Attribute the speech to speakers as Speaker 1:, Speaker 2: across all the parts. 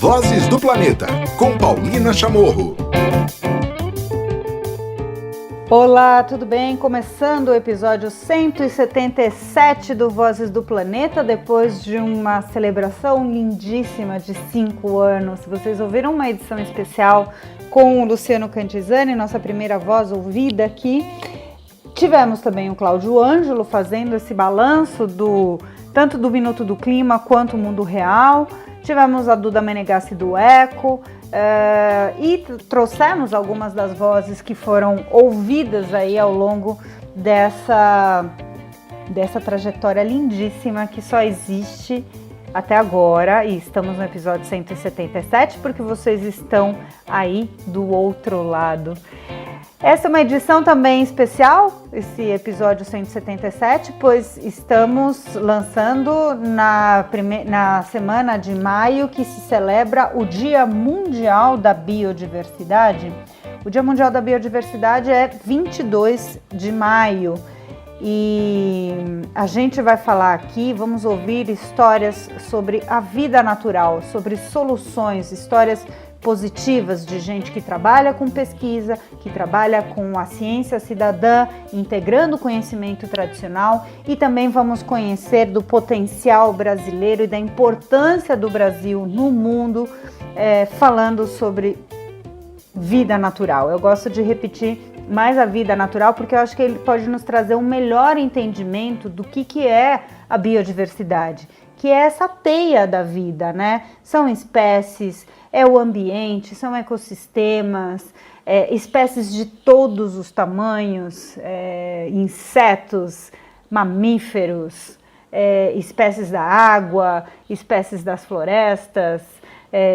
Speaker 1: Vozes do Planeta, com Paulina Chamorro.
Speaker 2: Olá, tudo bem? Começando o episódio 177 do Vozes do Planeta, depois de uma celebração lindíssima de 5 anos. Vocês ouviram uma edição especial com o Luciano Cantizani, nossa primeira voz ouvida aqui. Tivemos também o Cláudio Ângelo fazendo esse balanço tanto do Minuto do Clima quanto o Mundo Real. Tivemos a Duda Menegassi do Eco e trouxemos algumas das vozes que foram ouvidas aí ao longo dessa trajetória lindíssima que só existe até agora, e estamos no episódio 177 porque vocês estão aí do outro lado. Essa é uma edição também especial, esse episódio 177, pois estamos lançando na semana de maio, que se celebra o Dia Mundial da Biodiversidade. O Dia Mundial da Biodiversidade é 22 de maio e a gente vai falar aqui, vamos ouvir histórias sobre a vida natural, sobre soluções, histórias positivas de gente que trabalha com pesquisa, que trabalha com a ciência cidadã, integrando o conhecimento tradicional, e também vamos conhecer do potencial brasileiro e da importância do Brasil no mundo, falando sobre vida natural. Eu gosto de repetir mais a vida natural porque eu acho que ele pode nos trazer um melhor entendimento do que é a biodiversidade, que é essa teia da vida, né? São espécies, é o ambiente, são ecossistemas, espécies de todos os tamanhos, insetos, mamíferos, espécies da água, espécies das florestas,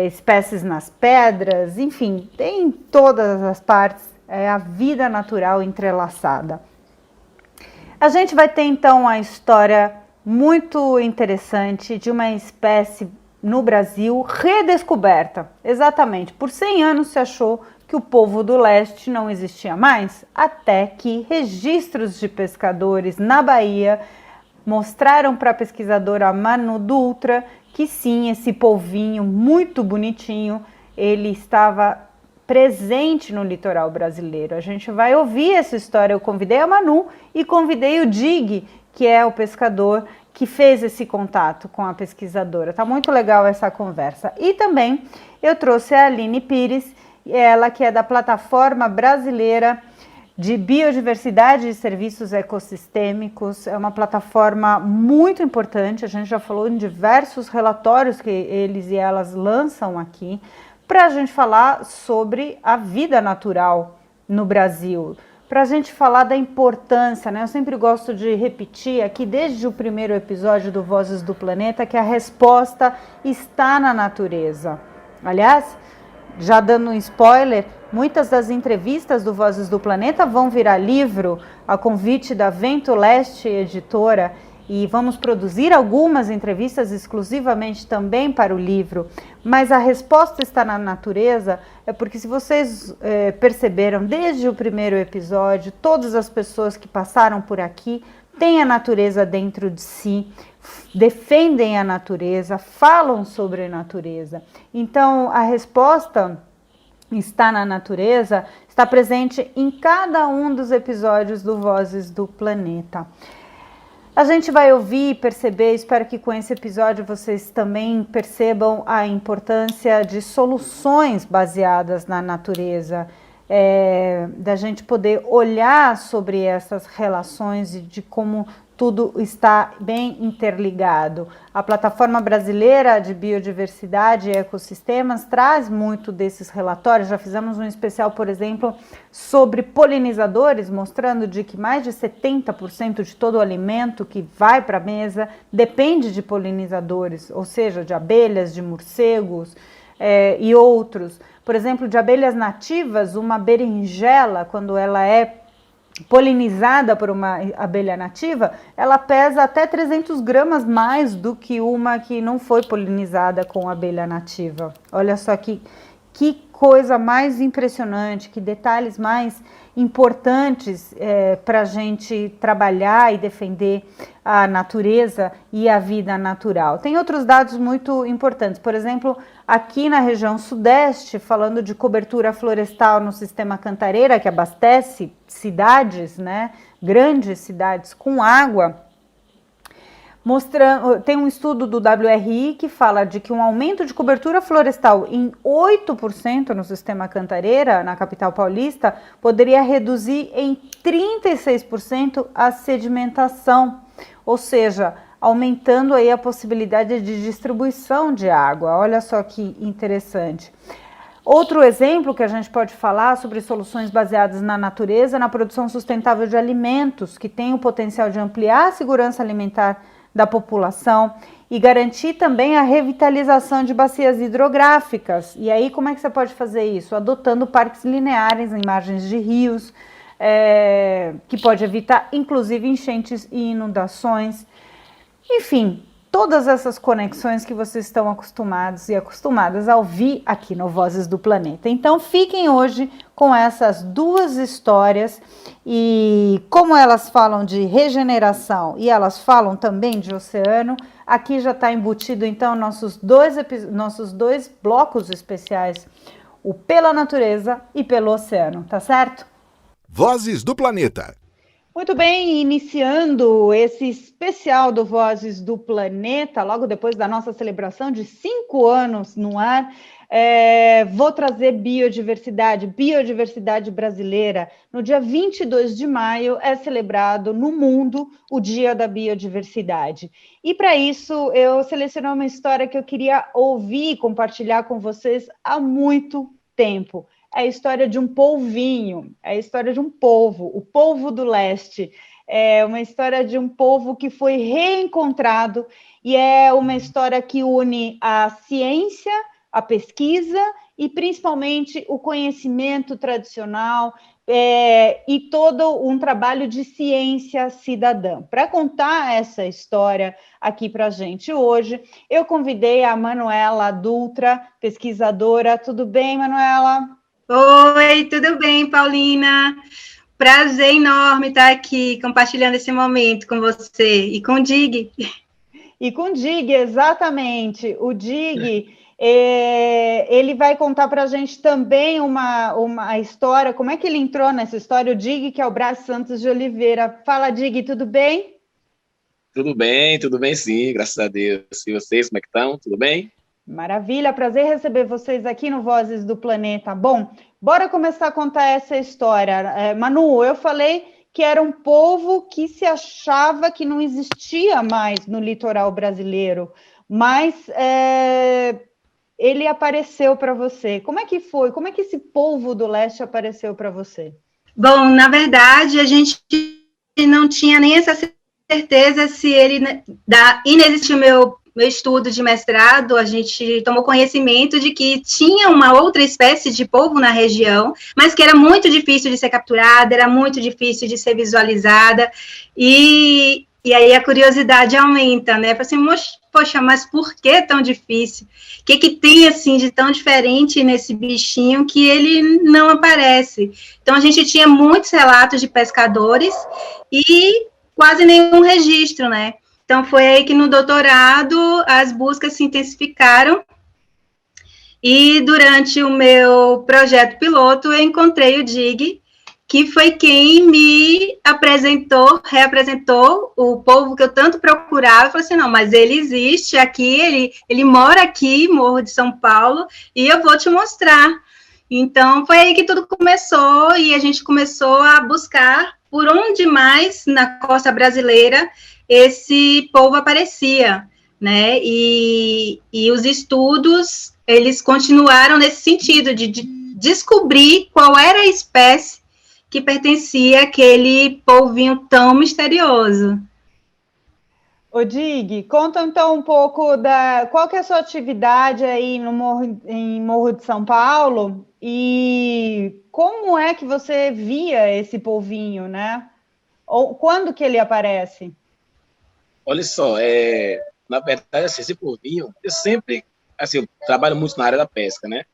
Speaker 2: espécies nas pedras, enfim, tem todas as partes, a vida natural entrelaçada. A gente vai ter então a história muito interessante de uma espécie no Brasil redescoberta. Exatamente, por 100 anos se achou que o povo do leste não existia mais, até que registros de pescadores na Bahia mostraram para a pesquisadora Manu Dutra que sim, esse polvinho muito bonitinho, ele estava presente no litoral brasileiro. A gente vai ouvir essa história. Eu convidei a Manu e convidei o Dig, que é o pescador que fez esse contato com a pesquisadora. Tá muito legal essa conversa. E também eu trouxe a Aline Pires, ela que é da Plataforma Brasileira de Biodiversidade e Serviços Ecossistêmicos. É uma plataforma muito importante, a gente já falou em diversos relatórios que eles e elas lançam aqui, para a gente falar sobre a vida natural no Brasil, para a gente falar da importância, né? Eu sempre gosto de repetir aqui desde o primeiro episódio do Vozes do Planeta que a resposta está na natureza. Aliás, já dando um spoiler, muitas das entrevistas do Vozes do Planeta vão virar livro, a convite da Vento Leste Editora, e vamos produzir algumas entrevistas exclusivamente também para o livro, mas a resposta está na natureza, porque se vocês perceberam desde o primeiro episódio, todas as pessoas que passaram por aqui têm a natureza dentro de si, defendem a natureza, falam sobre a natureza. Então a resposta está na natureza, está presente em cada um dos episódios do Vozes do Planeta. A gente vai ouvir e perceber, espero que com esse episódio vocês também percebam a importância de soluções baseadas na natureza, da gente poder olhar sobre essas relações e de como tudo está bem interligado. A Plataforma Brasileira de Biodiversidade e Ecossistemas traz muito desses relatórios. Já fizemos um especial, por exemplo, sobre polinizadores, mostrando de que mais de 70% de todo o alimento que vai para a mesa depende de polinizadores, ou seja, de abelhas, de morcegos e outros. Por exemplo, de abelhas nativas, uma berinjela, quando ela é polinizada por uma abelha nativa, ela pesa até 300 gramas mais do que uma que não foi polinizada com abelha nativa. Olha só que coisa mais impressionante, que detalhes mais importantes para a gente trabalhar e defender a natureza e a vida natural. Tem outros dados muito importantes, por exemplo, aqui na região sudeste, falando de cobertura florestal no sistema Cantareira, que abastece cidades, né, grandes cidades com água, tem um estudo do WRI que fala de que um aumento de cobertura florestal em 8% no sistema Cantareira, na capital paulista, poderia reduzir em 36% a sedimentação, ou seja, aumentando aí a possibilidade de distribuição de água. Olha só que interessante. Outro exemplo que a gente pode falar sobre soluções baseadas na natureza, na produção sustentável de alimentos, que tem o potencial de ampliar a segurança alimentar da população e garantir também a revitalização de bacias hidrográficas. E aí, como é que você pode fazer isso? Adotando parques lineares em margens de rios, que pode evitar, inclusive, enchentes e inundações. Enfim, todas essas conexões que vocês estão acostumados e acostumadas a ouvir aqui no Vozes do Planeta. Então, fiquem hoje com essas duas histórias e como elas falam de regeneração e elas falam também de oceano, aqui já está embutido, então, nossos dois blocos especiais, o Pela Natureza e pelo Oceano, tá certo?
Speaker 1: Vozes do Planeta.
Speaker 2: Muito bem, iniciando esse especial do Vozes do Planeta, logo depois da nossa celebração de 5 anos no ar, vou trazer biodiversidade brasileira. No dia 22 de maio é celebrado no mundo o Dia da Biodiversidade. E para isso eu selecionei uma história que eu queria ouvir e compartilhar com vocês há muito tempo. É a história de um polvinho, é a história de um polvo, o polvo do leste. É uma história de um polvo que foi reencontrado e é uma história que une a ciência, a pesquisa e principalmente o conhecimento tradicional e todo um trabalho de ciência cidadã. Para contar essa história aqui para a gente hoje, eu convidei a Manuela Dutra, pesquisadora. Tudo bem, Manuela?
Speaker 3: Oi, tudo bem, Paulina? Prazer enorme estar aqui compartilhando esse momento com você e com o Dig.
Speaker 2: E com o Dig, exatamente. O Dig, ele vai contar para a gente também uma história, como é que ele entrou nessa história, o Dig, que é o Brás Santos de Oliveira. Fala, Dig, tudo bem?
Speaker 4: Tudo bem sim, graças a Deus. E vocês, como é que estão? Tudo bem?
Speaker 2: Maravilha, prazer receber vocês aqui no Vozes do Planeta. Bom, bora começar a contar essa história. Manu, eu falei que era um povo que se achava que não existia mais no litoral brasileiro, mas ele apareceu para você. Como é que foi? Como é que esse polvo do leste apareceu para você?
Speaker 3: Bom, na verdade, a gente não tinha nem essa certeza se ele inexistiu meu estudo de mestrado, a gente tomou conhecimento de que tinha uma outra espécie de polvo na região, mas que era muito difícil de ser capturada, era muito difícil de ser visualizada, e aí a curiosidade aumenta, né? Assim, poxa, mas por que tão difícil? O que tem, assim, de tão diferente nesse bichinho que ele não aparece? Então, a gente tinha muitos relatos de pescadores e quase nenhum registro, né? Então, foi aí que no doutorado as buscas se intensificaram e durante o meu projeto piloto eu encontrei o Dig, que foi quem me reapresentou o polvo que eu tanto procurava. Eu falei assim, não, mas ele existe aqui, ele mora aqui, Morro de São Paulo, e eu vou te mostrar. Então, foi aí que tudo começou e a gente começou a buscar por onde mais na costa brasileira esse polvo aparecia, né? E os estudos, eles continuaram nesse sentido de descobrir qual era a espécie que pertencia àquele polvinho tão misterioso.
Speaker 2: Ô Dig, conta então um pouco qual que é a sua atividade aí em Morro de São Paulo e como é que você via esse polvinho, né? Ou quando que ele aparece?
Speaker 4: Olha só, na verdade, assim, esse polvinho, eu sempre, assim, eu trabalho muito na área da pesca, né?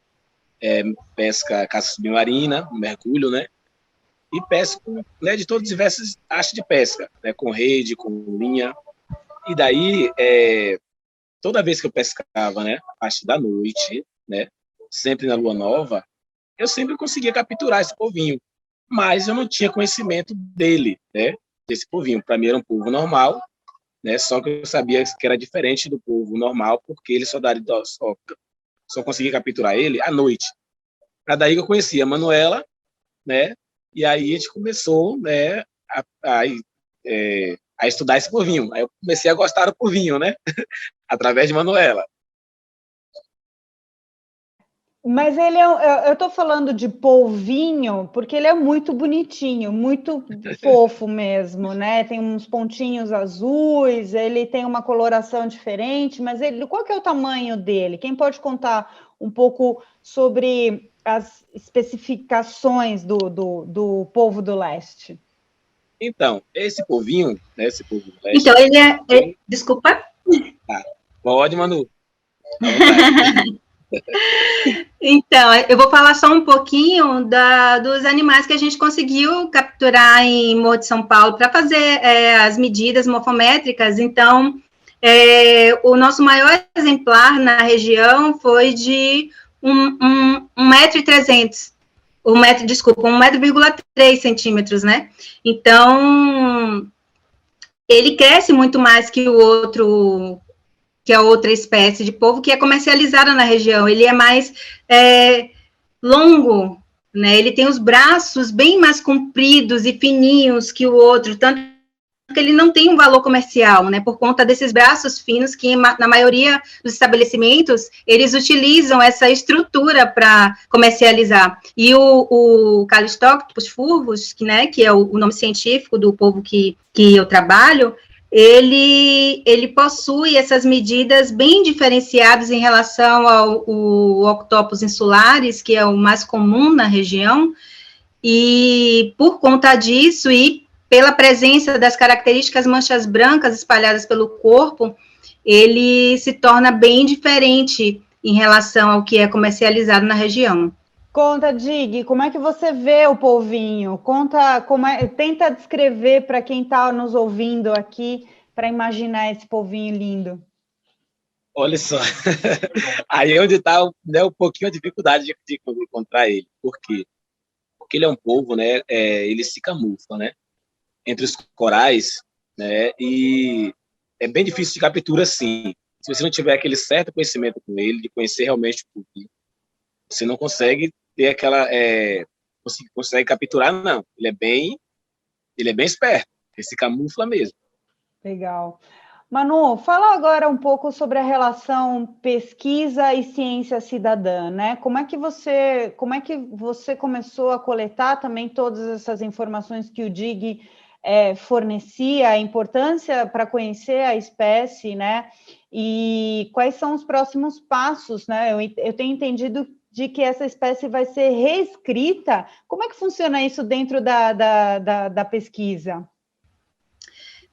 Speaker 4: pesca caça submarina, mergulho, né? E pesco, né, de todas as diversas artes de pesca, né? Com rede, com linha. E daí, toda vez que eu pescava, né, a parte da noite, né, sempre na lua nova, eu sempre conseguia capturar esse polvinho, mas eu não tinha conhecimento dele, né, desse polvinho. Para mim era um polvo normal, né, só que eu sabia que era diferente do polvo normal, porque ele só conseguia capturar ele à noite. Para daí que eu conhecia a Manuela, né, e aí a gente começou, né, a estudar esse polvinho. Aí eu comecei a gostar do polvinho, né, através de Manuela.
Speaker 2: Mas eu estou falando de polvinho porque ele é muito bonitinho, muito fofo mesmo, né? Tem uns pontinhos azuis, ele tem uma coloração diferente, mas qual que é o tamanho dele? Quem pode contar um pouco sobre as especificações do polvo do leste?
Speaker 4: Então, esse polvinho, né, esse polvo do leste...
Speaker 3: Então, ele desculpa?
Speaker 4: Pode, Manu. À vontade.
Speaker 3: Então, eu vou falar só um pouquinho dos animais que a gente conseguiu capturar em Morro de São Paulo para fazer as medidas morfométricas. Então, o nosso maior exemplar na região foi de 1,3 m, desculpa, 1,3 centímetros, né? Então, ele cresce muito mais que que a outra espécie de polvo que é comercializada na região. Ele é mais longo, né? Ele tem os braços bem mais compridos e fininhos que o outro, tanto que ele não tem um valor comercial, né? Por conta desses braços finos que, na maioria dos estabelecimentos, eles utilizam essa estrutura para comercializar. E o Callistochthys furvus, que é o nome científico do polvo que eu trabalho, ele possui essas medidas bem diferenciadas em relação ao Octopus insulares, que é o mais comum na região, e por conta disso e pela presença das características manchas brancas espalhadas pelo corpo, ele se torna bem diferente em relação ao que é comercializado na região.
Speaker 2: Conta, Dig, como é que você vê o polvinho? Conta, tenta descrever para quem está nos ouvindo aqui, para imaginar esse polvinho lindo.
Speaker 4: Olha só, aí é onde está, né, um pouquinho a dificuldade de encontrar ele. Por quê? Porque ele é um polvo, né, ele se camufla, né, entre os corais, né, e é bem difícil de captura, sim. Se você não tiver aquele certo conhecimento com ele, de conhecer realmente o polvinho, você não consegue ter aquela, consegue capturar, não. Ele é bem esperto, ele se camufla mesmo.
Speaker 2: Legal. Manu, fala agora um pouco sobre a relação pesquisa e ciência cidadã, né? Como é que você começou a coletar também todas essas informações que o DIG fornecia, a importância para conhecer a espécie, né? E quais são os próximos passos, né? Eu tenho entendido de que essa espécie vai ser reescrita. Como é que funciona isso dentro da pesquisa?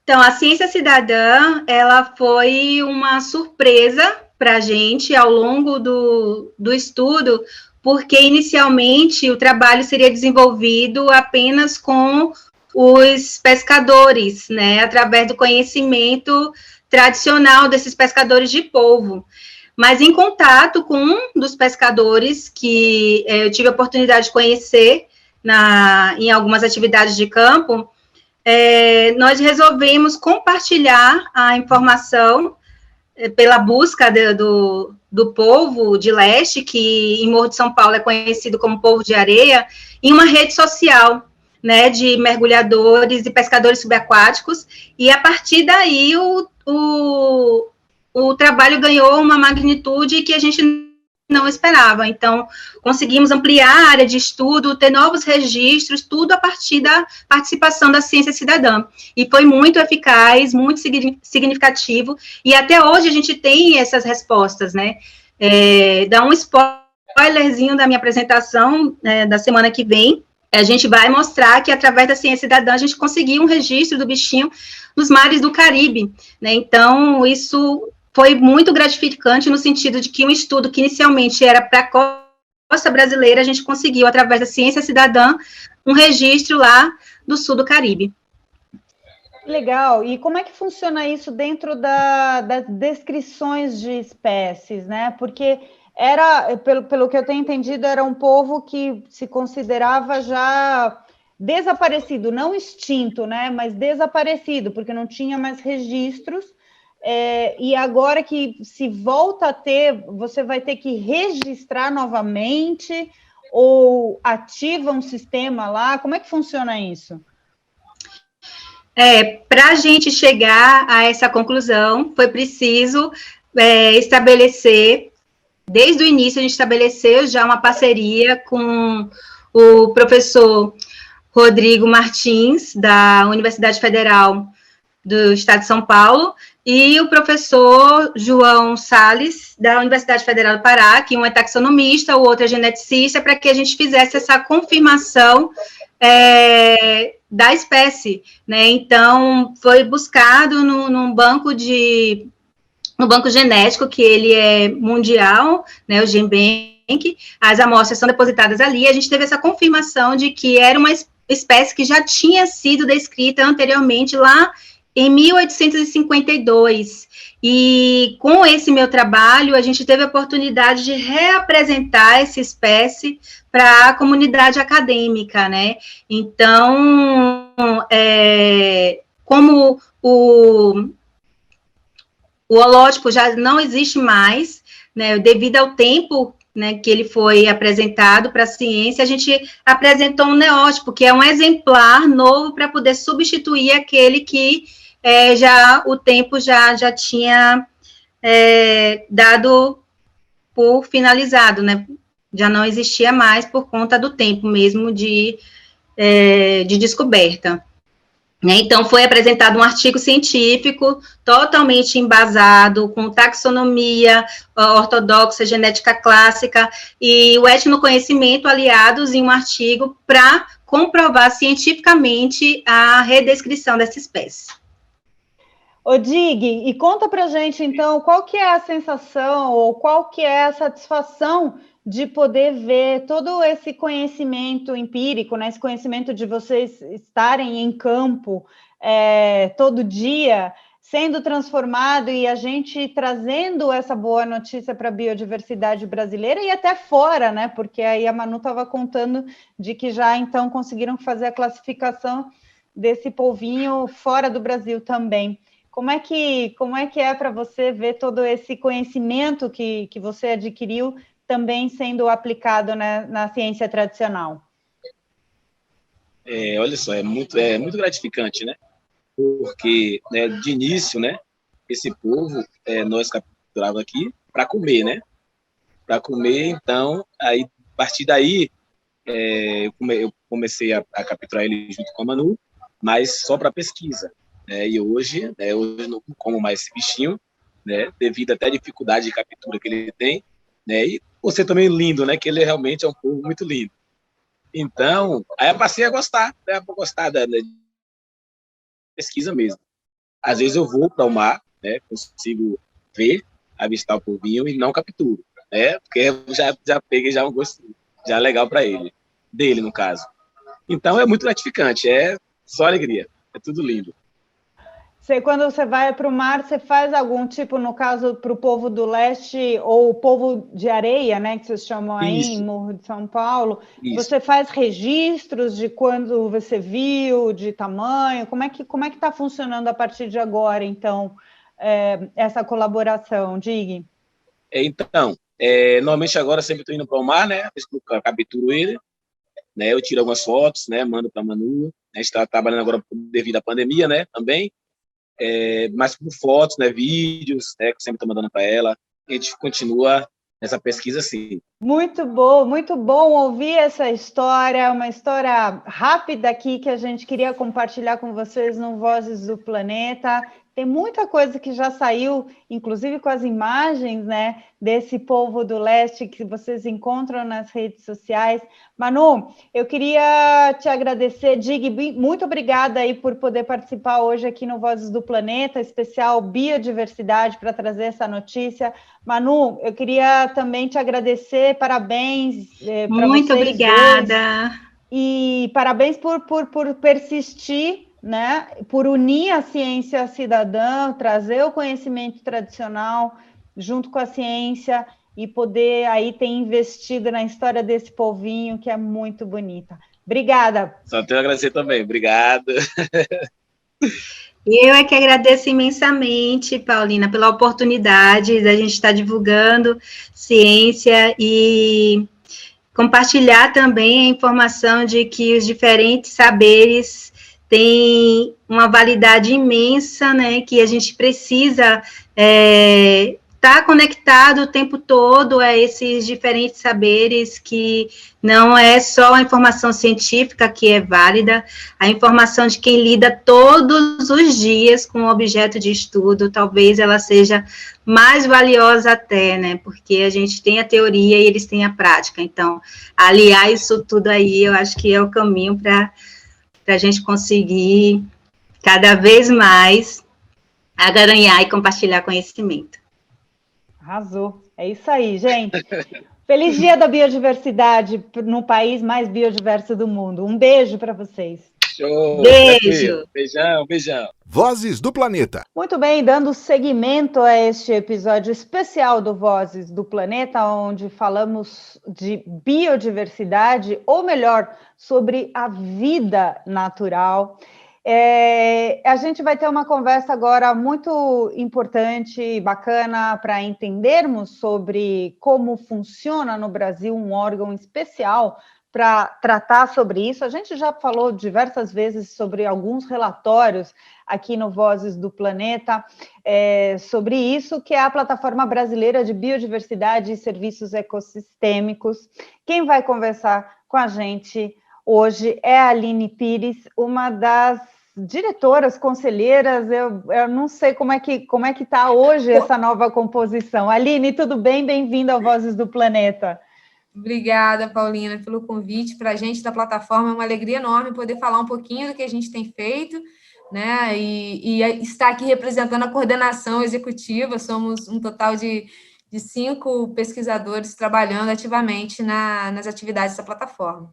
Speaker 3: Então, a ciência cidadã, ela foi uma surpresa para a gente ao longo do estudo, porque inicialmente o trabalho seria desenvolvido apenas com os pescadores, né, através do conhecimento tradicional desses pescadores de polvo. Mas em contato com um dos pescadores que eu tive a oportunidade de conhecer em algumas atividades de campo, nós resolvemos compartilhar a informação pela busca do polvo de leste, que em Morro de São Paulo é conhecido como polvo de areia, em uma rede social, né, de mergulhadores e pescadores subaquáticos, e a partir daí o trabalho ganhou uma magnitude que a gente não esperava. Então, conseguimos ampliar a área de estudo, ter novos registros, tudo a partir da participação da ciência cidadã. E foi muito eficaz, muito significativo, e até hoje a gente tem essas respostas, né? Dá um spoilerzinho da minha apresentação da semana que vem. A gente vai mostrar que, através da ciência cidadã, a gente conseguiu um registro do bichinho nos mares do Caribe, né? Então, isso foi muito gratificante no sentido de que um estudo que inicialmente era para a costa brasileira, a gente conseguiu, através da Ciência Cidadã, um registro lá do sul do Caribe.
Speaker 2: Legal. E como é que funciona isso dentro das descrições de espécies, né? Porque pelo que eu tenho entendido, era um povo que se considerava já desaparecido, não extinto, né? Mas desaparecido, porque não tinha mais registros. E agora que se volta a ter, você vai ter que registrar novamente ou ativa um sistema lá? Como é que funciona isso?
Speaker 3: Para a gente chegar a essa conclusão, foi preciso estabelecer, desde o início a gente estabeleceu já uma parceria com o professor Rodrigo Martins, da Universidade Federal do Estado de São Paulo, e o professor João Salles, da Universidade Federal do Pará, que um é taxonomista, o outro é geneticista, para que a gente fizesse essa confirmação da espécie, né? Então, foi buscado no banco genético, que ele é mundial, né, o GenBank, as amostras são depositadas ali, e a gente teve essa confirmação de que era uma espécie que já tinha sido descrita anteriormente lá em 1852, e com esse meu trabalho, a gente teve a oportunidade de reapresentar essa espécie para a comunidade acadêmica, né? Então, como o holótipo já não existe mais, né, devido ao tempo, né, que ele foi apresentado para a ciência, a gente apresentou um neótipo, que é um exemplar novo para poder substituir aquele que o tempo já tinha dado por finalizado, né? Já não existia mais por conta do tempo mesmo de descoberta. Então, foi apresentado um artigo científico totalmente embasado, com taxonomia ortodoxa, genética clássica e o etnoconhecimento aliados em um artigo para comprovar cientificamente a redescrição dessa espécie.
Speaker 2: Ô, Dig, e conta pra gente, então, qual que é a sensação ou qual que é a satisfação de poder ver todo esse conhecimento empírico, né, esse conhecimento de vocês estarem em campo todo dia, sendo transformado e a gente trazendo essa boa notícia para a biodiversidade brasileira e até fora, né, porque aí a Manu estava contando de que já, então, conseguiram fazer a classificação desse polvinho fora do Brasil também. Como é que é para você ver todo esse conhecimento que você adquiriu também sendo aplicado na ciência tradicional?
Speaker 4: Olha só, é muito gratificante, né? Porque, né, de início, né, esse povo, nós capturávamos aqui para comer, né? Para comer, então, aí, a partir daí, eu comecei a capturar ele junto com a Manu, mas só para pesquisa. E hoje não como mais esse bichinho, né, devido até à dificuldade de captura que ele tem, né, e você também lindo, né, que ele realmente é um povo muito lindo. Então, aí eu passei a gostar, né, da pesquisa mesmo. Às vezes eu vou para o mar, né, consigo ver, avistar o polvinho e não capturo, né, porque eu já peguei já um gosto já legal para ele, dele no caso. Então é muito gratificante, é só alegria, é tudo lindo.
Speaker 2: Quando você vai para o mar, você faz algum tipo, no caso, para o povo do leste, ou o povo de areia, né, que vocês chamam aí, em Morro de São Paulo, você faz registros de quando você viu, de tamanho? Como é que está funcionando a partir de agora, então, essa colaboração, Dig?
Speaker 4: Então, normalmente agora sempre estou indo para o mar, né, eu capturo ele, né, eu tiro algumas fotos, né, mando para a Manu, a gente está trabalhando agora devido à pandemia, né, também, mas por fotos, né, vídeos, né, que eu sempre estou mandando para ela, a gente continua nessa pesquisa, sim.
Speaker 2: Muito bom ouvir essa história, uma história rápida aqui que a gente queria compartilhar com vocês no Vozes do Planeta. Tem muita coisa que já saiu, inclusive com as imagens, né, desse povo do leste que vocês encontram nas redes sociais. Manu, eu queria te agradecer, Dig, muito obrigada aí por poder participar hoje aqui no Vozes do Planeta, especial Biodiversidade, para trazer essa notícia. Manu, eu queria também te agradecer, parabéns para vocês
Speaker 3: Muito obrigada.
Speaker 2: dois, e parabéns por persistir, né, por unir a ciência cidadã, trazer o conhecimento tradicional junto com a ciência e poder aí ter investido na história desse povinho que é muito bonita. Obrigada.
Speaker 4: Só tenho a agradecer também. Obrigado.
Speaker 3: Eu é que agradeço imensamente, Paulina, pela oportunidade da gente estar divulgando ciência e compartilhar também a informação de que os diferentes saberes têm uma validade imensa, né, que a gente precisa estar conectado o tempo todo a esses diferentes saberes, que não é só a informação científica que é válida, a informação de quem lida todos os dias com o objeto de estudo, talvez ela seja mais valiosa até, né, porque a gente tem a teoria e eles têm a prática, então, aliar isso tudo aí, eu acho que é o caminho para a gente conseguir cada vez mais agaranhar e compartilhar conhecimento.
Speaker 2: Arrasou. É isso aí, gente. Feliz Dia da Biodiversidade no país mais biodiverso do mundo. Um beijo para vocês.
Speaker 4: Show.
Speaker 3: Beijo.
Speaker 4: Beijão, beijão.
Speaker 1: Vozes do Planeta.
Speaker 2: Muito bem, dando seguimento a este episódio especial do Vozes do Planeta, onde falamos de biodiversidade, ou melhor, sobre a vida natural. A gente vai ter uma conversa agora muito importante e bacana para entendermos sobre como funciona no Brasil um órgão especial para tratar sobre isso. A gente já falou diversas vezes sobre alguns relatórios aqui no Vozes do Planeta sobre isso, que é a Plataforma Brasileira de Biodiversidade e Serviços Ecossistêmicos. Quem vai conversar com a gente hoje é a Aline Pires, uma das diretoras, conselheiras. Eu não sei como é que está hoje essa nova composição. Aline, tudo bem? Bem-vinda ao Vozes do Planeta.
Speaker 5: Obrigada, Paulina, pelo convite. Para a gente da plataforma é uma alegria enorme poder falar um pouquinho do que a gente tem feito, né? E estar aqui representando a coordenação executiva. Somos um total de 5 pesquisadores trabalhando ativamente nas atividades da plataforma.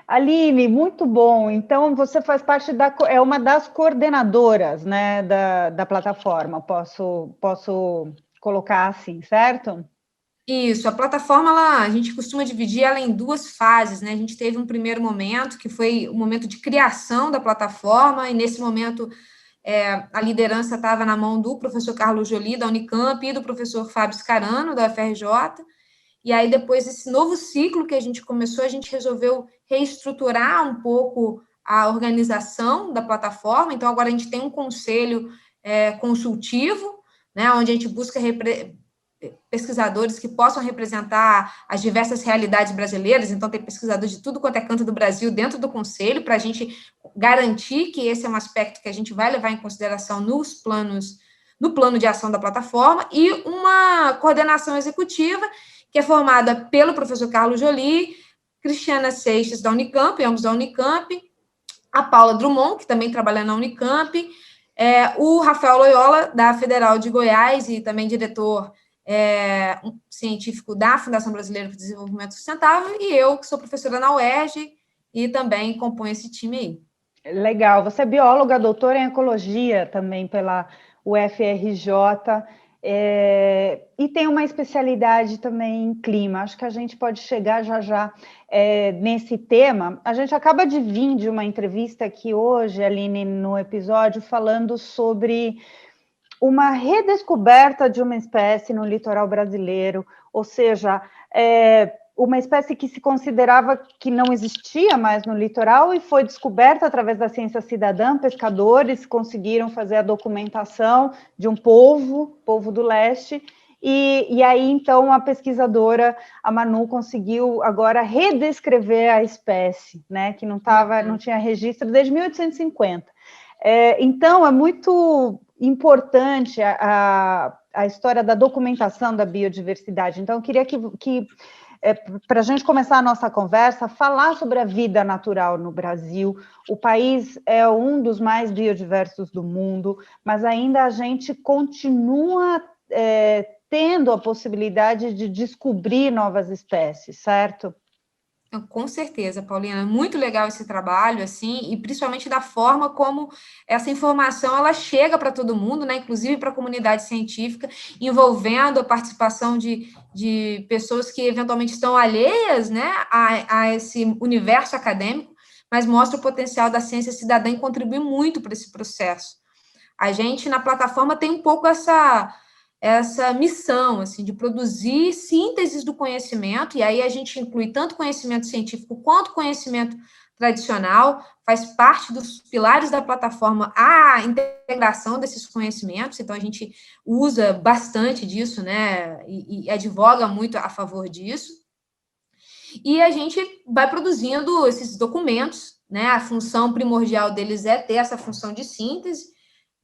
Speaker 2: Aline, muito bom. Então, você faz parte é uma das coordenadoras, né, da plataforma. Posso colocar assim, certo?
Speaker 5: Isso, a plataforma, a gente costuma dividir ela em 2 fases, né? A gente teve um primeiro momento, que foi o momento de criação da plataforma, e nesse momento a liderança estava na mão do professor Carlos Joly, da Unicamp, e do professor Fábio Scarano, da UFRJ. E aí, depois desse novo ciclo que a gente começou, a gente resolveu reestruturar um pouco a organização da plataforma. Então, agora a gente tem um conselho consultivo, né, onde a gente busca pesquisadores que possam representar as diversas realidades brasileiras. Então, tem pesquisadores de tudo quanto é canto do Brasil dentro do conselho, para a gente garantir que esse é um aspecto que a gente vai levar em consideração no plano de ação da plataforma, e uma coordenação executiva, que é formada pelo professor Carlos Joly, Cristiana Seixas, da Unicamp, ambos da Unicamp, a Paula Drummond, que também trabalha na Unicamp, o Rafael Loyola, da Federal de Goiás, e também diretor científico da Fundação Brasileira para o Desenvolvimento Sustentável, e eu, que sou professora na UERJ, e também componho esse time aí.
Speaker 2: Legal. Você é bióloga, doutora em ecologia também pela UFRJ, e tem uma especialidade também em clima. Acho que a gente pode chegar já nesse tema. A gente acaba de vir de uma entrevista aqui hoje, Aline, no episódio, falando sobre uma redescoberta de uma espécie no litoral brasileiro, ou seja, uma espécie que se considerava que não existia mais no litoral e foi descoberta através da ciência cidadã. Pescadores conseguiram fazer a documentação de um povo do leste, e aí, então, a pesquisadora, a Manu, conseguiu agora redescrever a espécie, né, que não tinha registro desde 1850. Então, é muito importante a história da documentação da biodiversidade. Então, eu queria que para a gente começar a nossa conversa, falar sobre a vida natural no Brasil. O país é um dos mais biodiversos do mundo, mas ainda a gente continua tendo a possibilidade de descobrir novas espécies, certo?
Speaker 5: Com certeza, Paulina, muito legal esse trabalho, assim, e principalmente da forma como essa informação ela chega para todo mundo, né, inclusive para a comunidade científica, envolvendo a participação de pessoas que eventualmente estão alheias, né, a esse universo acadêmico, mas mostra o potencial da ciência cidadã em contribuir muito para esse processo. A gente, na plataforma, tem um pouco essa missão, assim, de produzir sínteses do conhecimento, e aí a gente inclui tanto conhecimento científico quanto conhecimento tradicional, faz parte dos pilares da plataforma a integração desses conhecimentos, então a gente usa bastante disso, né, e advoga muito a favor disso, e a gente vai produzindo esses documentos, né, a função primordial deles é ter essa função de síntese.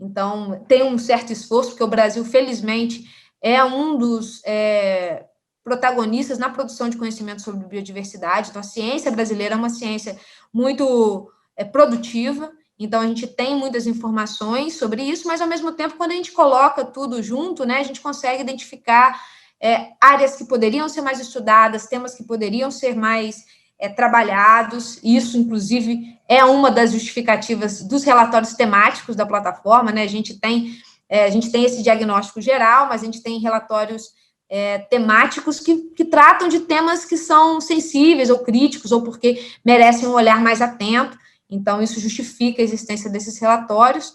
Speaker 5: Então, tem um certo esforço, porque o Brasil, felizmente, é um dos protagonistas na produção de conhecimento sobre biodiversidade. Então, a ciência brasileira é uma ciência muito produtiva, então a gente tem muitas informações sobre isso, mas, ao mesmo tempo, quando a gente coloca tudo junto, né, a gente consegue identificar áreas que poderiam ser mais estudadas, temas que poderiam ser mais trabalhados. Isso, inclusive, é uma das justificativas dos relatórios temáticos da plataforma, né? A gente tem esse diagnóstico geral, mas a gente tem relatórios temáticos que tratam de temas que são sensíveis ou críticos, ou porque merecem um olhar mais atento. Então, isso justifica a existência desses relatórios.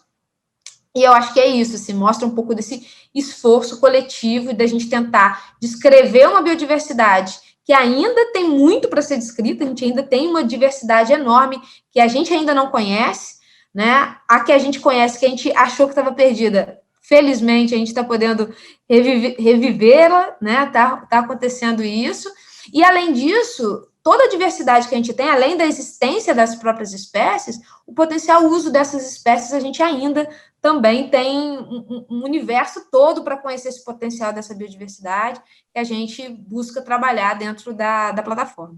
Speaker 5: E eu acho que é isso, assim, mostra um pouco desse esforço coletivo da gente tentar descrever uma biodiversidade que ainda tem muito para ser descrita, a gente ainda tem uma diversidade enorme que a gente ainda não conhece, né? A que a gente conhece, que a gente achou que estava perdida, felizmente a gente está podendo revivê-la, né? Tá acontecendo isso. E, além disso, toda a diversidade que a gente tem, além da existência das próprias espécies, o potencial uso dessas espécies, a gente ainda também tem um universo todo para conhecer esse potencial dessa biodiversidade que a gente busca trabalhar dentro da plataforma.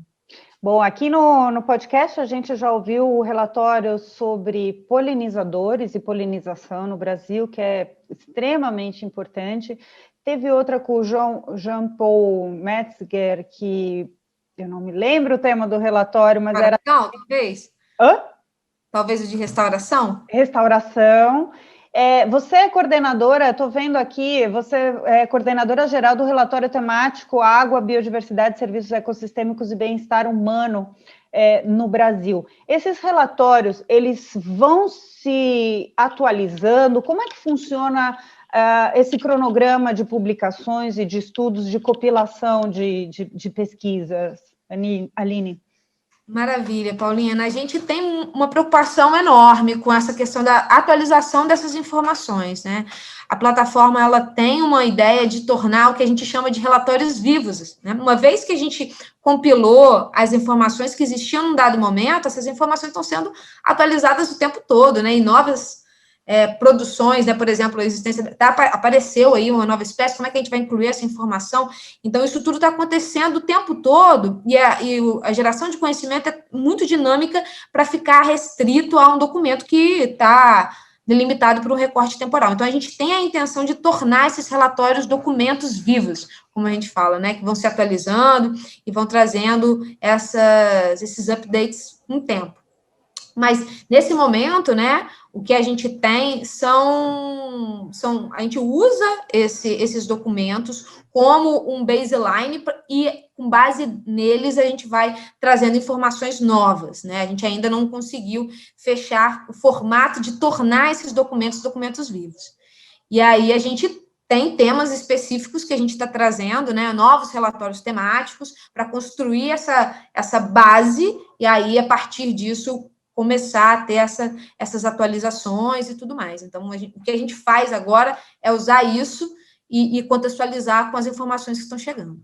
Speaker 2: Bom, aqui no podcast a gente já ouviu o relatório sobre polinizadores e polinização no Brasil, que é extremamente importante. Teve outra com o Jean-Paul Metzger, que eu não me lembro o tema do relatório, mas era...
Speaker 5: Não, talvez.
Speaker 2: Hã?
Speaker 5: Talvez o de restauração?
Speaker 2: Restauração. Você é coordenadora, estou vendo aqui, você é coordenadora geral do relatório temático Água, Biodiversidade, Serviços Ecossistêmicos e Bem-Estar Humano no Brasil. Esses relatórios, eles vão se atualizando? Como é que funciona esse cronograma de publicações e de estudos de compilação de pesquisas, Aline?
Speaker 5: Maravilha, Paulina. A gente tem uma preocupação enorme com essa questão da atualização dessas informações, né? A plataforma, ela tem uma ideia de tornar o que a gente chama de relatórios vivos, né? Uma vez que a gente compilou as informações que existiam num dado momento, essas informações estão sendo atualizadas o tempo todo, né? E novas produções, né? Por exemplo, a existência apareceu aí uma nova espécie, como é que a gente vai incluir essa informação? Então, isso tudo está acontecendo o tempo todo, e a geração de conhecimento é muito dinâmica para ficar restrito a um documento que está delimitado por um recorte temporal. Então, a gente tem a intenção de tornar esses relatórios documentos vivos, como a gente fala, né? Que vão se atualizando e vão trazendo esses updates em tempo. Mas, nesse momento, né, o que a gente tem a gente usa esses documentos como um baseline e, com base neles, a gente vai trazendo informações novas, né? A gente ainda não conseguiu fechar o formato de tornar esses documentos vivos. E aí a gente tem temas específicos que a gente está trazendo, né? Novos relatórios temáticos para construir essa base, e aí, a partir disso, começar a ter essas atualizações e tudo mais. Então, o que a gente faz agora é usar isso e contextualizar com as informações que estão chegando.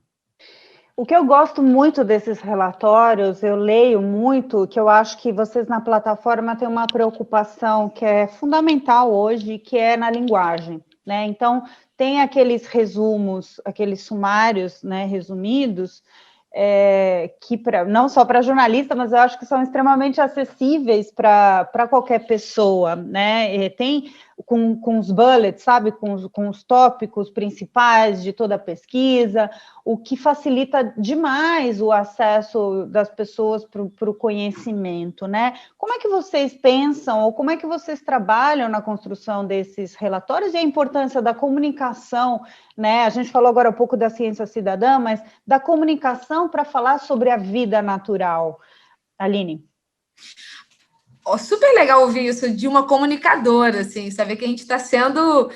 Speaker 2: O que eu gosto muito desses relatórios, eu leio muito, que eu acho que vocês na plataforma têm uma preocupação que é fundamental hoje, que é na linguagem, né? Então, tem aqueles resumos, aqueles sumários, né, resumidos, que não só para jornalista, mas eu acho que são extremamente acessíveis para qualquer pessoa, né? Tem com os bullets, sabe? Com os tópicos principais de toda a pesquisa, o que facilita demais o acesso das pessoas para o conhecimento, né? Como é que vocês pensam, ou como é que vocês trabalham na construção desses relatórios e a importância da comunicação, né? A gente falou agora um pouco da ciência cidadã, mas da comunicação para falar sobre a vida natural. Aline?
Speaker 5: Super legal ouvir isso de uma comunicadora, assim, saber que a gente está sendo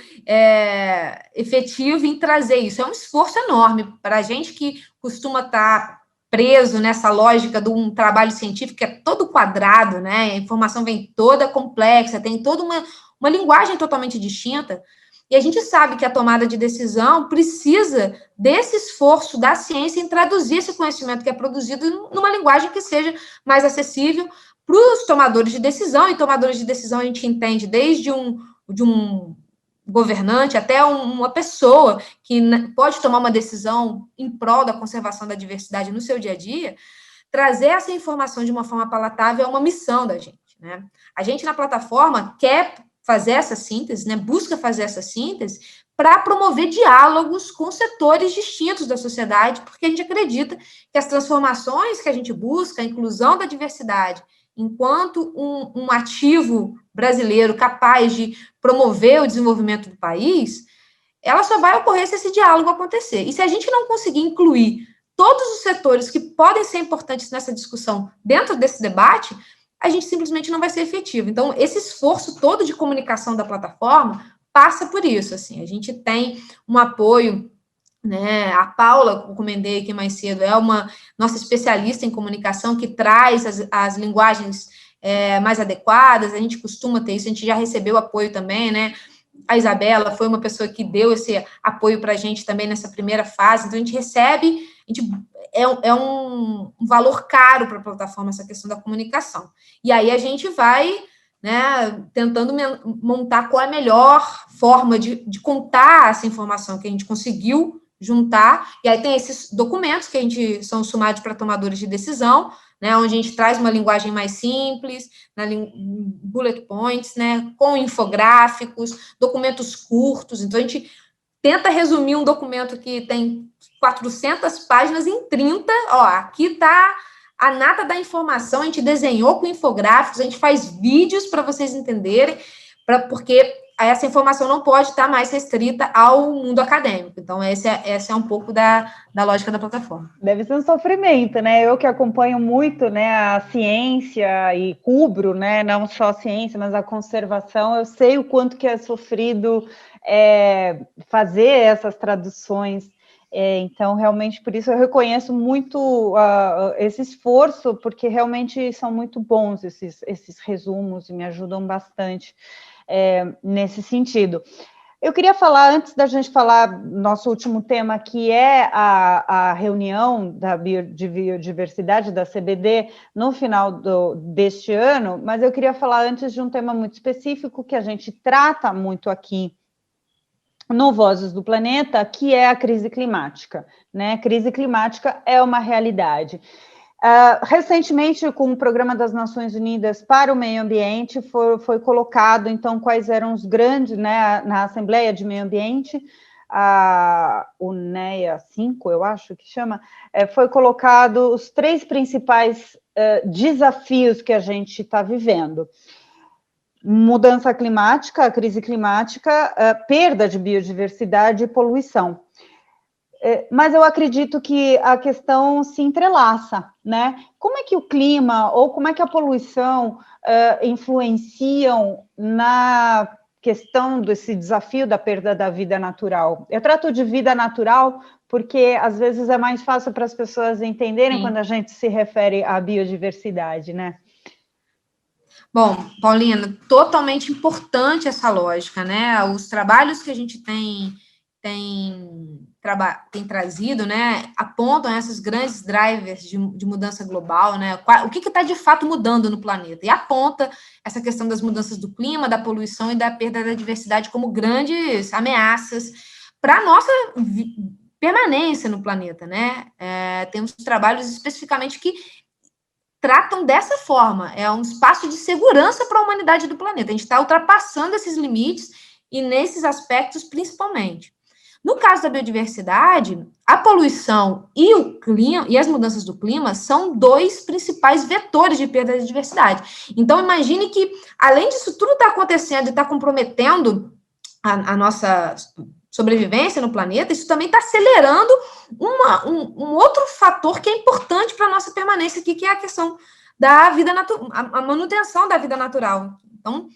Speaker 5: efetivo em trazer isso. É um esforço enorme para a gente que costuma estar preso nessa lógica de um trabalho científico que é todo quadrado, né? A informação vem toda complexa, tem toda uma linguagem totalmente distinta. E a gente sabe que a tomada de decisão precisa desse esforço da ciência em traduzir esse conhecimento que é produzido numa linguagem que seja mais acessível para os tomadores de decisão, e tomadores de decisão a gente entende desde de um governante até uma pessoa que pode tomar uma decisão em prol da conservação da diversidade no seu dia a dia. Trazer essa informação de uma forma palatável é uma missão da gente, né? A gente na plataforma quer fazer essa síntese, né? Busca fazer essa síntese para promover diálogos com setores distintos da sociedade, porque a gente acredita que as transformações que a gente busca, a inclusão da diversidade, enquanto um ativo brasileiro capaz de promover o desenvolvimento do país, ela só vai ocorrer se esse diálogo acontecer. E se a gente não conseguir incluir todos os setores que podem ser importantes nessa discussão dentro desse debate, a gente simplesmente não vai ser efetivo. Então, esse esforço todo de comunicação da plataforma passa por isso. Assim, a gente tem um apoio, né? A Paula, que eu comentei aqui mais cedo, é uma nossa especialista em comunicação que traz as linguagens mais adequadas. A gente costuma ter isso, a gente já recebeu apoio também, né? A Isabela foi uma pessoa que deu esse apoio para a gente também nessa primeira fase. Então, a gente recebe, é um valor caro para a plataforma essa questão da comunicação. E aí a gente vai, né, tentando montar qual é a melhor forma de contar essa informação que a gente conseguiu juntar, e aí tem esses documentos que são sumários para tomadores de decisão, né, onde a gente traz uma linguagem mais simples, bullet points, né, com infográficos, documentos curtos. Então a gente tenta resumir um documento que tem 400 páginas em 30, aqui está a nata da informação, a gente desenhou com infográficos, a gente faz vídeos para vocês entenderem, porque essa informação não pode estar mais restrita ao mundo acadêmico. Então, essa é um pouco da lógica da plataforma.
Speaker 2: Deve ser um sofrimento, né? Eu que acompanho muito, né, a ciência e cubro, né, não só a ciência, mas a conservação, eu sei o quanto que é sofrido fazer essas traduções. Então, realmente, por isso eu reconheço muito esse esforço, porque realmente são muito bons esses resumos e me ajudam bastante nesse sentido. Eu queria falar, antes da gente falar nosso último tema, que é a reunião de biodiversidade da CBD no final deste ano, mas eu queria falar antes de um tema muito específico que a gente trata muito aqui no Vozes do Planeta, que é a crise climática, né? A crise climática é uma realidade. Recentemente, com o Programa das Nações Unidas para o Meio Ambiente, foi colocado, então, quais eram os grandes, né, na Assembleia de Meio Ambiente, a UNEA 5, eu acho que chama, foi colocado os 3 principais desafios que a gente está vivendo. Mudança climática, a crise climática, perda de biodiversidade e poluição. Mas eu acredito que a questão se entrelaça, né? Como é que o clima ou como é que a poluição influenciam na questão desse desafio da perda da vida natural? Eu trato de vida natural porque, às vezes, é mais fácil para as pessoas entenderem quando a gente se refere à biodiversidade, né?
Speaker 5: Bom, Paulina, totalmente importante essa lógica, né? Os trabalhos que a gente tem tem trazido, né, apontam esses grandes drivers de mudança global, né, o que está de fato mudando no planeta, e aponta essa questão das mudanças do clima, da poluição e da perda da diversidade como grandes ameaças para a nossa permanência no planeta, né? Temos trabalhos especificamente que tratam dessa forma, é um espaço de segurança para a humanidade do planeta. A gente está ultrapassando esses limites e nesses aspectos principalmente. No caso da biodiversidade, a poluição e o clima e as mudanças do clima são dois principais vetores de perda de diversidade. Então, imagine que, além disso tudo estar acontecendo e estar comprometendo a nossa sobrevivência no planeta, isso também está acelerando um outro fator que é importante para a nossa permanência aqui, que é a questão da vida natural, a manutenção da vida natural. Então,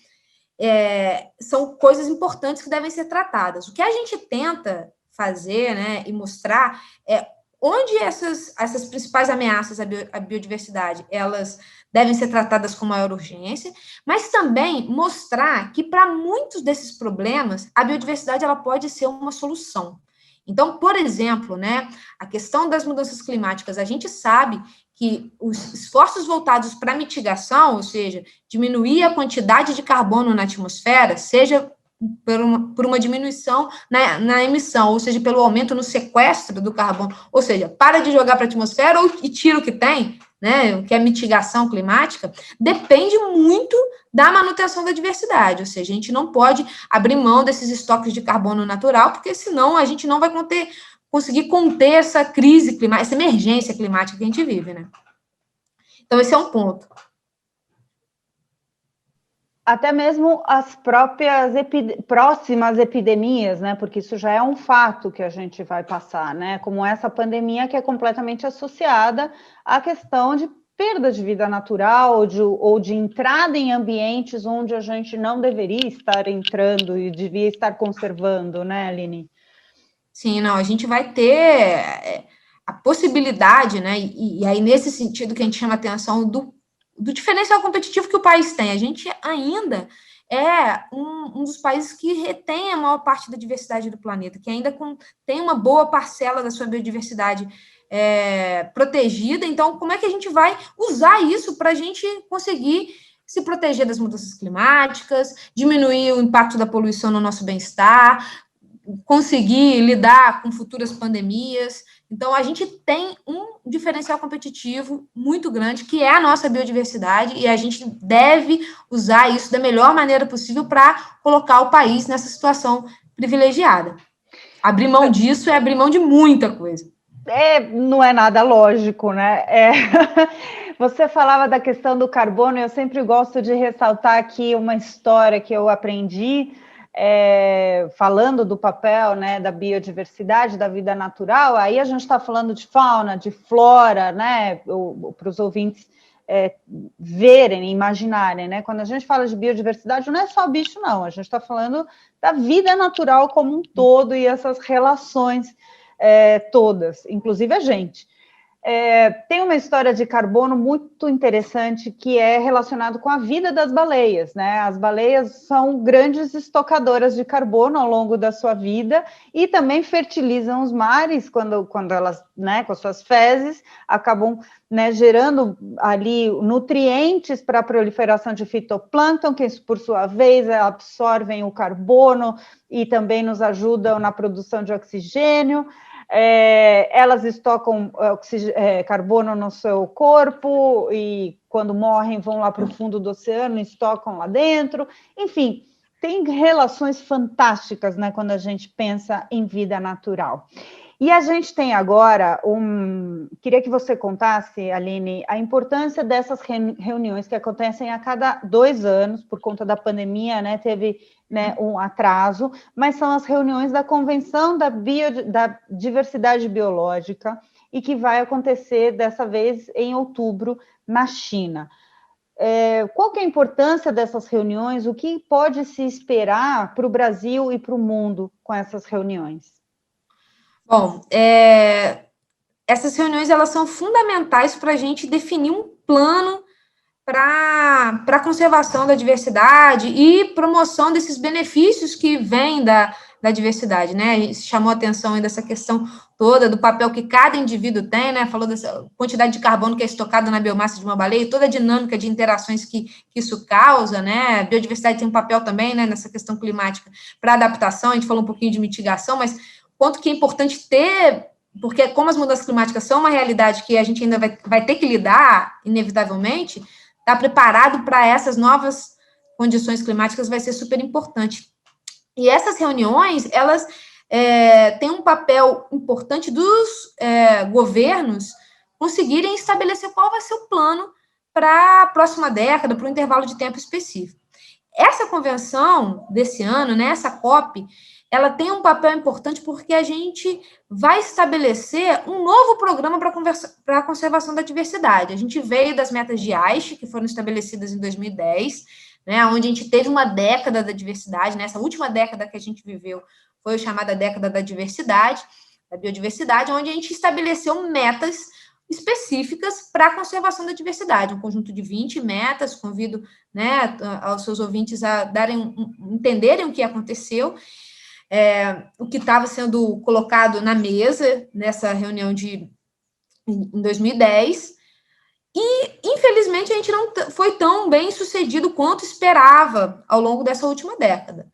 Speaker 5: são coisas importantes que devem ser tratadas. O que a gente tenta fazer, né, e mostrar é onde essas principais ameaças à biodiversidade, elas devem ser tratadas com maior urgência, mas também mostrar que para muitos desses problemas, a biodiversidade ela pode ser uma solução. Então, por exemplo, né, a questão das mudanças climáticas, a gente sabe que os esforços voltados para mitigação, ou seja, diminuir a quantidade de carbono na atmosfera, seja por uma diminuição na emissão, ou seja, pelo aumento no sequestro do carbono, ou seja, para de jogar para a atmosfera e tira o que tem, né, que é mitigação climática, depende muito da manutenção da diversidade, ou seja, a gente não pode abrir mão desses estoques de carbono natural, porque senão a gente não vai conseguir conter essa crise climática, essa emergência climática que a gente vive, né? Então, esse é um ponto.
Speaker 2: Até mesmo as próprias próximas epidemias, né? Porque isso já é um fato que a gente vai passar, né? Como essa pandemia que é completamente associada à questão de perda de vida natural ou de entrada em ambientes onde a gente não deveria estar entrando e devia estar conservando, né, Aline?
Speaker 5: Sim, não, a gente vai ter a possibilidade, né? E aí, nesse sentido que a gente chama a atenção do diferencial competitivo que o país tem. A gente ainda é um dos países que retém a maior parte da diversidade do planeta, que ainda tem uma boa parcela da sua biodiversidade protegida. Então, como é que a gente vai usar isso para a gente conseguir se proteger das mudanças climáticas, diminuir o impacto da poluição no nosso bem-estar, conseguir lidar com futuras pandemias? Então, a gente tem um diferencial competitivo muito grande, que é a nossa biodiversidade, e a gente deve usar isso da melhor maneira possível para colocar o país nessa situação privilegiada. Abrir mão disso é abrir mão de muita coisa.
Speaker 2: Não é nada lógico, né? Você falava da questão do carbono, e eu sempre gosto de ressaltar aqui uma história que eu aprendi, falando do papel, né, da biodiversidade, da vida natural. Aí a gente está falando de fauna, de flora, né, para os ouvintes verem, imaginarem, né? Quando a gente fala de biodiversidade, não é só bicho, não. A gente está falando da vida natural como um todo e essas relações todas, inclusive a gente. Tem uma história de carbono muito interessante que é relacionado com a vida das baleias, né? As baleias são grandes estocadoras de carbono ao longo da sua vida e também fertilizam os mares quando elas, né, com as suas fezes, acabam, né, gerando ali nutrientes para a proliferação de fitoplâncton, que por sua vez absorvem o carbono e também nos ajudam na produção de oxigênio. Elas estocam carbono no seu corpo e quando morrem vão lá para o fundo do oceano e estocam lá dentro. Enfim, tem relações fantásticas, né, quando a gente pensa em vida natural. E a gente tem agora queria que você contasse, Aline, a importância dessas reuniões que acontecem a cada 2 anos, por conta da pandemia, né, teve, né, um atraso, mas são as reuniões da Convenção da Diversidade Biológica, e que vai acontecer dessa vez em outubro, na China. Qual que é a importância dessas reuniões? O que pode se esperar para o Brasil e para o mundo com essas reuniões?
Speaker 5: Bom, essas reuniões elas são fundamentais para a gente definir um plano para a conservação da diversidade e promoção desses benefícios que vêm da da diversidade, né? Chamou a atenção aí dessa questão toda do papel que cada indivíduo tem, né? Falou dessa quantidade de carbono que é estocada na biomassa de uma baleia, toda a dinâmica de interações que isso causa, né? A biodiversidade tem um papel também, né, nessa questão climática para adaptação, a gente falou um pouquinho de mitigação, mas quanto que é importante ter, porque como as mudanças climáticas são uma realidade que a gente ainda vai ter que lidar, inevitavelmente, estar preparado para essas novas condições climáticas vai ser super importante. E essas reuniões, elas têm um papel importante dos governos conseguirem estabelecer qual vai ser o plano para a próxima década, para um intervalo de tempo específico. Essa convenção desse ano, né, essa COP, ela tem um papel importante porque a gente vai estabelecer um novo programa para a conservação da diversidade. A gente veio das metas de Aichi, que foram estabelecidas em 2010, né, onde a gente teve uma década da diversidade, né, essa última década que a gente viveu foi a chamada década da diversidade, da biodiversidade, onde a gente estabeleceu metas específicas para a conservação da diversidade, um conjunto de 20 metas. Convido, né, aos seus ouvintes a entenderem o que aconteceu, o que estava sendo colocado na mesa nessa reunião em 2010, e, infelizmente, a gente não foi tão bem sucedido quanto esperava ao longo dessa última década.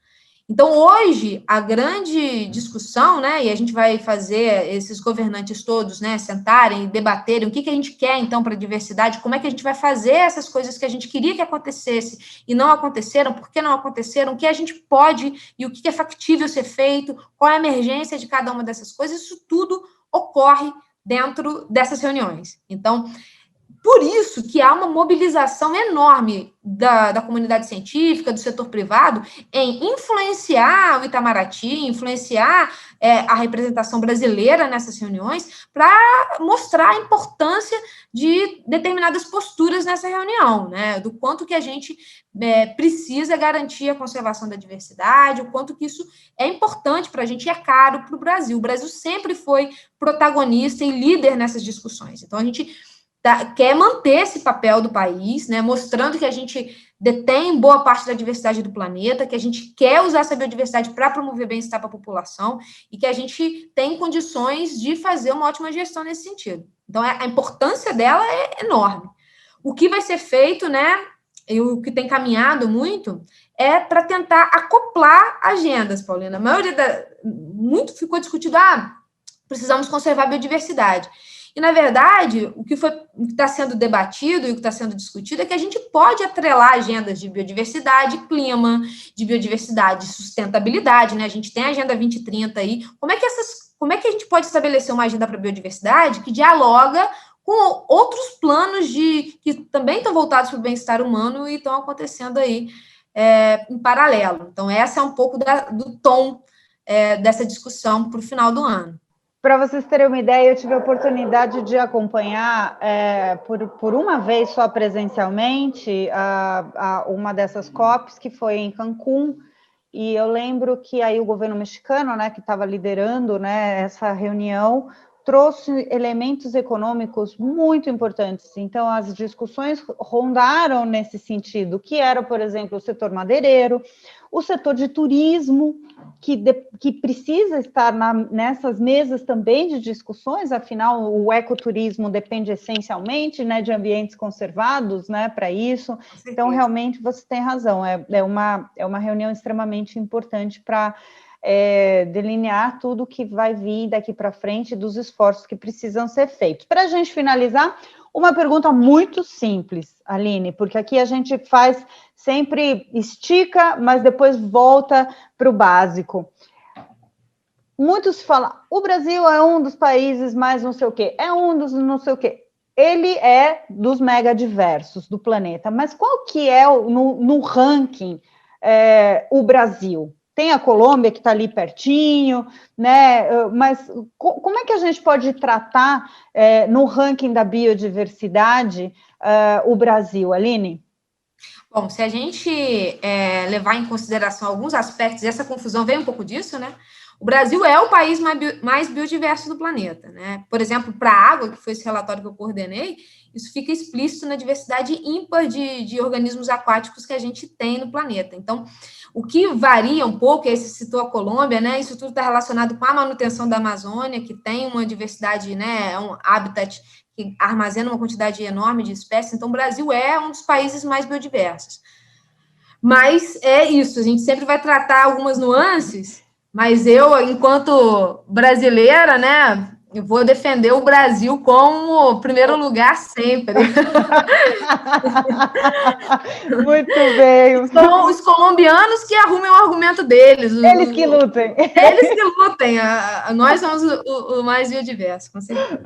Speaker 5: Então, hoje, a grande discussão, né, e a gente vai fazer esses governantes todos, né, sentarem e debaterem o que a gente quer, então, para a diversidade, como é que a gente vai fazer essas coisas que a gente queria que acontecesse e não aconteceram, por que não aconteceram, o que a gente pode e o que é factível ser feito, qual é a emergência de cada uma dessas coisas, isso tudo ocorre dentro dessas reuniões. Então, por isso que há uma mobilização enorme da comunidade científica, do setor privado, em influenciar o Itamaraty, influenciar a representação brasileira nessas reuniões, para mostrar a importância de determinadas posturas nessa reunião, né? Do quanto que a gente precisa garantir a conservação da diversidade, o quanto que isso é importante para a gente e é caro para o Brasil. O Brasil sempre foi protagonista e líder nessas discussões. Então, a gente quer manter esse papel do país, né, mostrando que a gente detém boa parte da diversidade do planeta, que a gente quer usar essa biodiversidade para promover bem-estar para a população e que a gente tem condições de fazer uma ótima gestão nesse sentido. Então, a importância dela é enorme. O que vai ser feito, né, e o que tem caminhado muito, é para tentar acoplar agendas, Paulina. A maioria muito ficou discutido, precisamos conservar a biodiversidade. E, na verdade, o que está sendo debatido e o que está sendo discutido é que a gente pode atrelar agendas de biodiversidade, clima, de biodiversidade e sustentabilidade, né? A gente tem a Agenda 2030 aí. Como é que a gente pode estabelecer uma agenda para a biodiversidade que dialoga com outros planos que também estão voltados para o bem-estar humano e estão acontecendo aí em paralelo? Então, essa é um pouco do tom dessa discussão para o final do ano.
Speaker 2: Para vocês terem uma ideia, eu tive a oportunidade de acompanhar por uma vez só presencialmente uma dessas COPs, que foi em Cancún, e eu lembro que aí o governo mexicano, né, que estava liderando, né, essa reunião, trouxe elementos econômicos muito importantes. Então, as discussões rondaram nesse sentido, que era, por exemplo, o setor madeireiro, o setor de turismo, que precisa estar nessas mesas também de discussões, afinal, o ecoturismo depende essencialmente, né, de ambientes conservados, né, para isso. Então, realmente, você tem razão, é uma reunião extremamente importante para delinear tudo que vai vir daqui para frente, dos esforços que precisam ser feitos. Para a gente finalizar, uma pergunta muito simples, Aline, porque aqui a gente sempre estica, mas depois volta para o básico. Muitos falam, o Brasil é um dos países mais não sei o quê, é um dos não sei o quê. Ele é dos megadiversos do planeta, mas qual que é, no ranking, o Brasil? Tem a Colômbia, que está ali pertinho, né? Mas como é que a gente pode tratar, no ranking da biodiversidade, o Brasil, Aline?
Speaker 5: Bom, se a gente levar em consideração alguns aspectos, e essa confusão vem um pouco disso, né? O Brasil é o país mais biodiverso do planeta, né? Por exemplo, para a água, que foi esse relatório que eu coordenei, isso fica explícito na diversidade ímpar de organismos aquáticos que a gente tem no planeta. Então, o que varia um pouco, você citou a Colômbia, né? Isso tudo está relacionado com a manutenção da Amazônia, que tem uma diversidade, né? É um habitat que armazena uma quantidade enorme de espécies. Então, o Brasil é um dos países mais biodiversos. Mas é isso, a gente sempre vai tratar algumas nuances, mas eu, enquanto brasileira, né, eu vou defender o Brasil como primeiro lugar sempre.
Speaker 2: Muito bem.
Speaker 5: São os colombianos que arrumem o argumento deles.
Speaker 2: Eles que lutem.
Speaker 5: Eles que lutem. Nós somos o mais biodiverso, com certeza.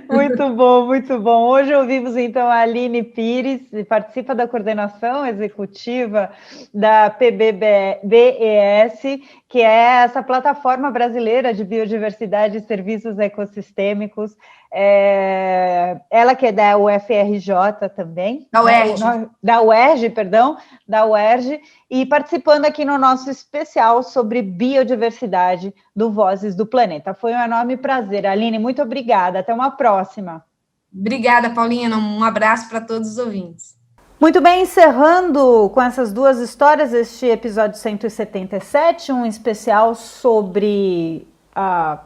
Speaker 2: Muito bom, muito bom. Hoje ouvimos, então, a Aline Pires, que participa da coordenação executiva da PBBES, que é essa plataforma brasileira de biodiversidade e serviços ecossistêmicos. Ela que é da UFRJ também.
Speaker 5: Da UERJ.
Speaker 2: Da UERJ, perdão, da UERJ, e participando aqui no nosso especial sobre biodiversidade do Vozes do Planeta. Foi um enorme prazer. Aline, muito obrigada. Até uma próxima.
Speaker 5: Obrigada, Paulina. Um abraço para todos os ouvintes.
Speaker 2: Muito bem, encerrando com essas duas histórias este episódio 177, um especial sobre a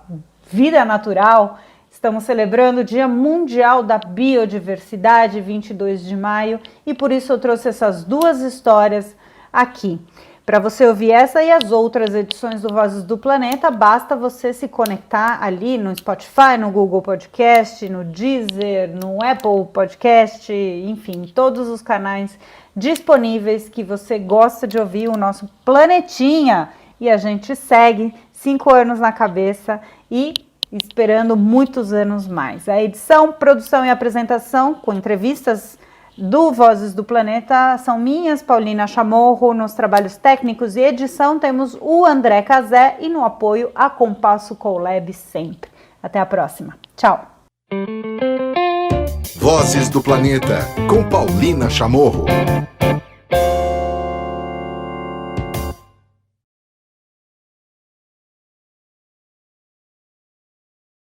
Speaker 2: vida natural. Estamos celebrando o Dia Mundial da Biodiversidade, 22 de maio, e por isso eu trouxe essas duas histórias aqui. Para você ouvir essa e as outras edições do Vozes do Planeta, basta você se conectar ali no Spotify, no Google Podcast, no Deezer, no Apple Podcast, enfim, todos os canais disponíveis que você gosta de ouvir o nosso planetinha. E a gente segue 5 anos na cabeça e esperando muitos anos mais. A edição, produção e apresentação com entrevistas do Vozes do Planeta são minhas, Paulina Chamorro. Nos trabalhos técnicos e edição temos o André Cazé e no apoio a Compasso Colab sempre. Até a próxima. Tchau.
Speaker 1: Vozes do Planeta, com Paulina Chamorro.